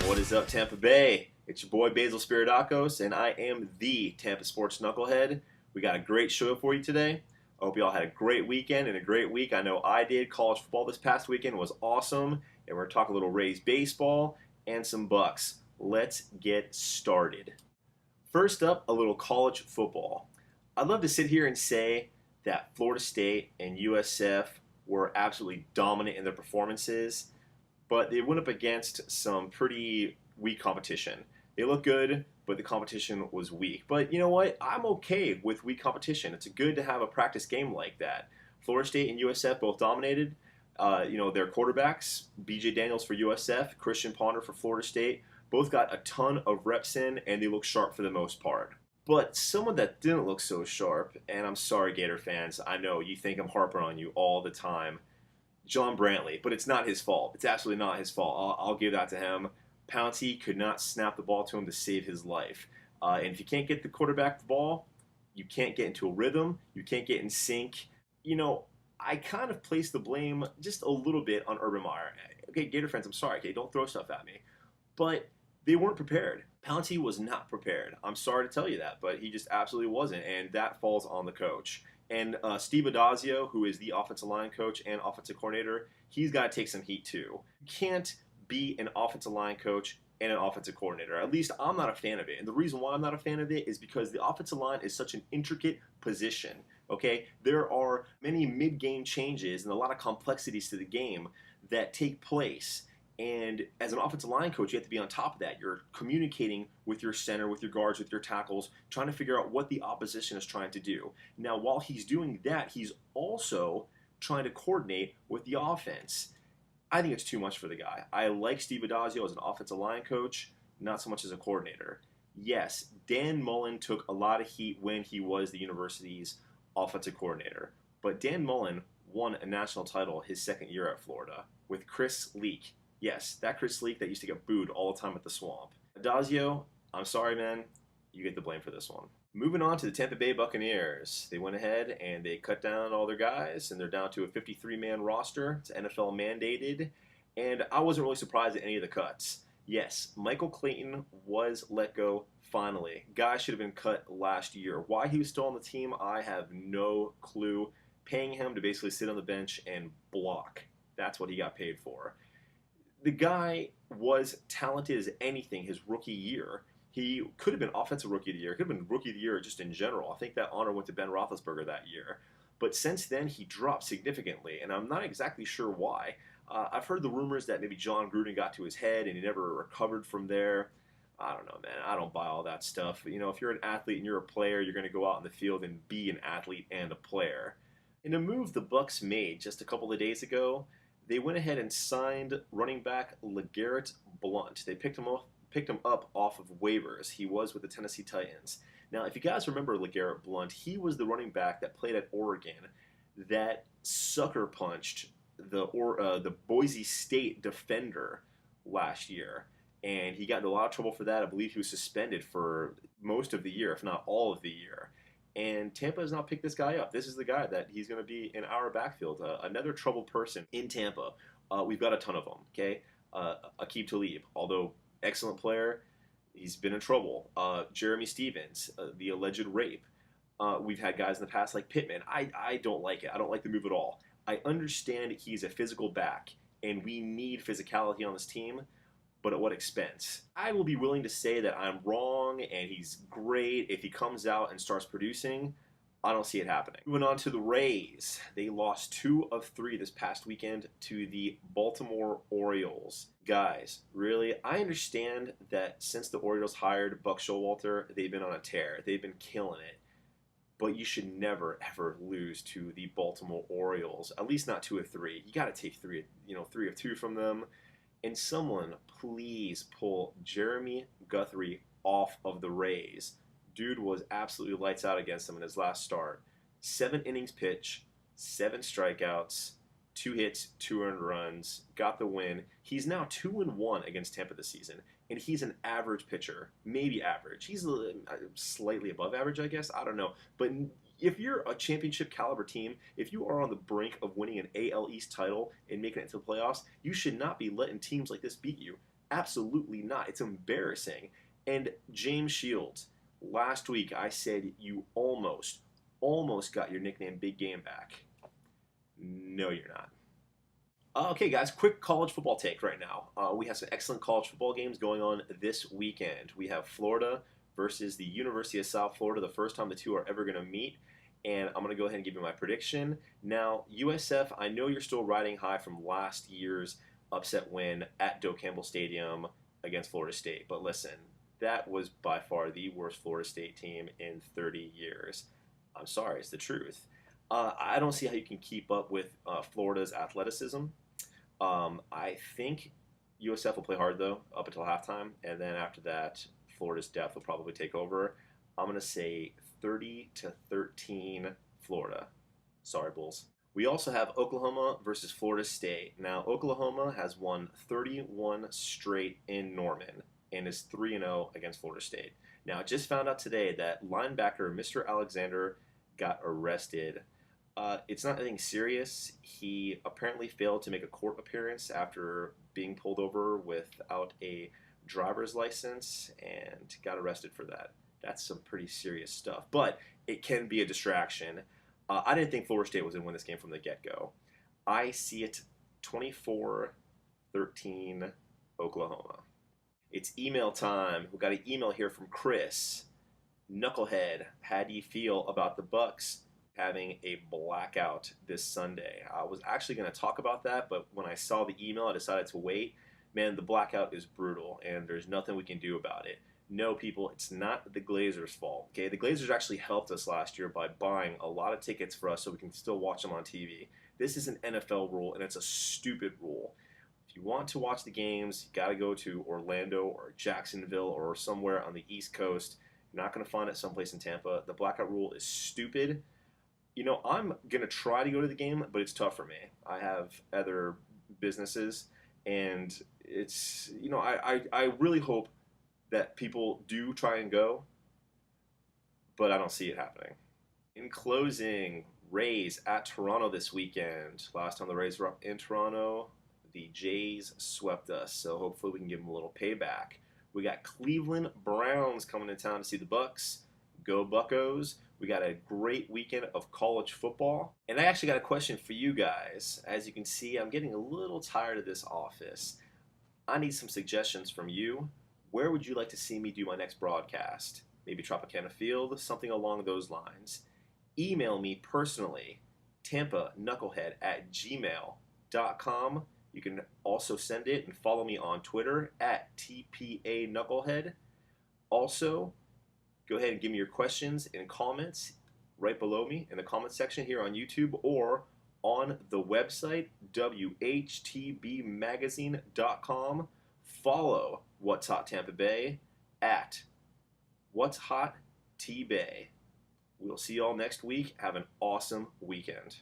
What is up, Tampa Bay? It's your boy Basil Spiridakos, and I am the Tampa Sports Knucklehead. We got a great show for you today. I hope you all had a great weekend and a great week. I know I did. College football this past weekend was awesome, and we're going to talk a little Rays baseball and some Bucks. Let's get started. First up, a little college football. I'd love to sit here and say that Florida State and USF were absolutely dominant in their performances, but they went up against some pretty weak competition. They look good, but the competition was weak. But you know what? I'm okay with weak competition. It's good to have a practice game like that. Florida State and USF both dominated. Their quarterbacks, BJ Daniels for USF, Christian Ponder for Florida State, both got a ton of reps in, and they look sharp for the most part. But someone that didn't look so sharp, and I'm sorry, Gator fans, I know you think I'm harping on you all the time, John Brantley, but it's not his fault. It's absolutely not his fault. I'll give that to him. Pouncey could not snap the ball to him to save his life. And if you can't get the quarterback the ball, you can't get into a rhythm. You can't get in sync. I kind of place the blame just a little bit on Urban Meyer. Okay, Gator fans, I'm sorry. Okay, don't throw stuff at me. But they weren't prepared. Pouncey was not prepared. I'm sorry to tell you that, but he just absolutely wasn't, and that falls on the coach. And Steve Adazio, who is the offensive line coach and offensive coordinator, he's got to take some heat too. You can't be an offensive line coach and an offensive coordinator. At least I'm not a fan of it. And the reason why I'm not a fan of it is because the offensive line is such an intricate position. Okay, there are many mid-game changes and a lot of complexities to the game that take place. And as an offensive line coach, you have to be on top of that. You're communicating with your center, with your guards, with your tackles, trying to figure out what the opposition is trying to do. Now, while he's doing that, he's also trying to coordinate with the offense. I think it's too much for the guy. I like Steve Adazio as an offensive line coach, not so much as a coordinator. Yes, Dan Mullen took a lot of heat when he was the university's offensive coordinator. But Dan Mullen won a national title his second year at Florida with Chris Leak. Yes, that Chris Leak that used to get booed all the time at the Swamp. Adazio, I'm sorry, man. You get the blame for this one. Moving on to the Tampa Bay Buccaneers. They went ahead and they cut down all their guys, and they're down to a 53-man roster. It's NFL mandated, and I wasn't really surprised at any of the cuts. Yes, Michael Clayton was let go finally. Guy should have been cut last year. Why he was still on the team, I have no clue. Paying him to basically sit on the bench and block. That's what he got paid for. The guy was talented as anything his rookie year. He could have been Offensive Rookie of the Year. Could have been Rookie of the Year just in general. I think that honor went to Ben Roethlisberger that year. But since then, he dropped significantly, and I'm not exactly sure why. I've heard the rumors that maybe John Gruden got to his head and he never recovered from there. I don't know, man. I don't buy all that stuff. If you're an athlete and you're a player, you're going to go out in the field and be an athlete and a player. In a move the Bucs made just a couple of days ago, they went ahead and signed running back LeGarrette Blount. They picked him up off of waivers. He was with the Tennessee Titans. Now, if you guys remember LeGarrette Blount, he was the running back that played at Oregon that sucker punched the Boise State defender last year. And he got in a lot of trouble for that. I believe he was suspended for most of the year, if not all of the year. And Tampa has not picked this guy up. This is the guy that he's going to be in our backfield. Another troubled person in Tampa. We've got a ton of them, okay? Aqib Talib, although excellent player, he's been in trouble. Jeremy Stevens, the alleged rape. We've had guys in the past like Pittman. I don't like it. I don't like the move at all. I understand he's a physical back, and we need physicality on this team, but at what expense? I will be willing to say that I'm wrong and he's great if he comes out and starts producing. I don't see it happening. Moving on to the Rays. They lost 2 of 3 this past weekend to the Baltimore Orioles. Guys, really, I understand that since the Orioles hired Buck Showalter, they've been on a tear. They've been killing it. But you should never, ever lose to the Baltimore Orioles. At least not 2 of 3. You got to take 3 of 2 from them. And someone, please pull Jeremy Guthrie off of the Rays. Dude was absolutely lights out against them in his last start. 7 innings pitch, 7 strikeouts, 2 hits, 2 earned runs, got the win. He's now 2-1 against Tampa this season, and he's an average pitcher, maybe average. He's slightly above average, I guess. I don't know. But if you're a championship caliber team, if you are on the brink of winning an AL East title and making it to the playoffs, you should not be letting teams like this beat you. Absolutely not. It's embarrassing. And James Shields, last week I said you almost got your nickname Big Game back. No, you're not. Okay, guys, quick college football take right now. We have some excellent college football games going on this weekend. We have Florida versus the University of South Florida, the first time the two are ever going to meet. And I'm going to go ahead and give you my prediction. Now, USF, I know you're still riding high from last year's upset win at Doak Campbell Stadium against Florida State. But listen, that was by far the worst Florida State team in 30 years. I'm sorry, it's the truth. I don't see how you can keep up with Florida's athleticism. I think USF will play hard though up until halftime, and then after that, Florida's depth will probably take over. I'm gonna say 30-13 Florida. Sorry, Bulls. We also have Oklahoma versus Florida State. Now, Oklahoma has won 31 straight in Norman and is 3-0 against Florida State. Now, I just found out today that linebacker Mr. Alexander got arrested. It's not anything serious. He apparently failed to make a court appearance after being pulled over without a driver's license and got arrested for that. That's some pretty serious stuff, but it can be a distraction. I didn't think Florida State was going to win this game from the get-go. I see it 24-13 Oklahoma. It's email time. We got an email here from Chris. Knucklehead, how do you feel about the Bucks having a blackout this Sunday? I was actually going to talk about that, but when I saw the email, I decided to wait. Man, the blackout is brutal, and there's nothing we can do about it. No, people, it's not the Glazers' fault. Okay, the Glazers actually helped us last year by buying a lot of tickets for us so we can still watch them on TV. This is an NFL rule, and it's a stupid rule. If you want to watch the games, you got to go to Orlando or Jacksonville or somewhere on the East Coast. You're not going to find it someplace in Tampa. The blackout rule is stupid. You know, I'm going to try to go to the game, but it's tough for me. I have other businesses, and it's, you know, I really hope that people do try and go, but I don't see it happening. In closing, Rays at Toronto this weekend. Last time the Rays were up in Toronto, the Jays swept us, so hopefully we can give them a little payback. We got Cleveland Browns coming to town to see the Bucks. Go Buccos. We got a great weekend of college football. And I actually got a question for you guys. As you can see, I'm getting a little tired of this office. I need some suggestions from you. Where would you like to see me do my next broadcast? Maybe Tropicana Field, something along those lines. Email me personally, tampaknucklehead@gmail.com. You can also send it and follow me on Twitter at TPAKnucklehead. Also, go ahead and give me your questions and comments right below me in the comment section here on YouTube or on the website, WHTBmagazine.com. Follow What's Hot Tampa Bay at What's Hot T Bay. We'll see you all next week. Have an awesome weekend.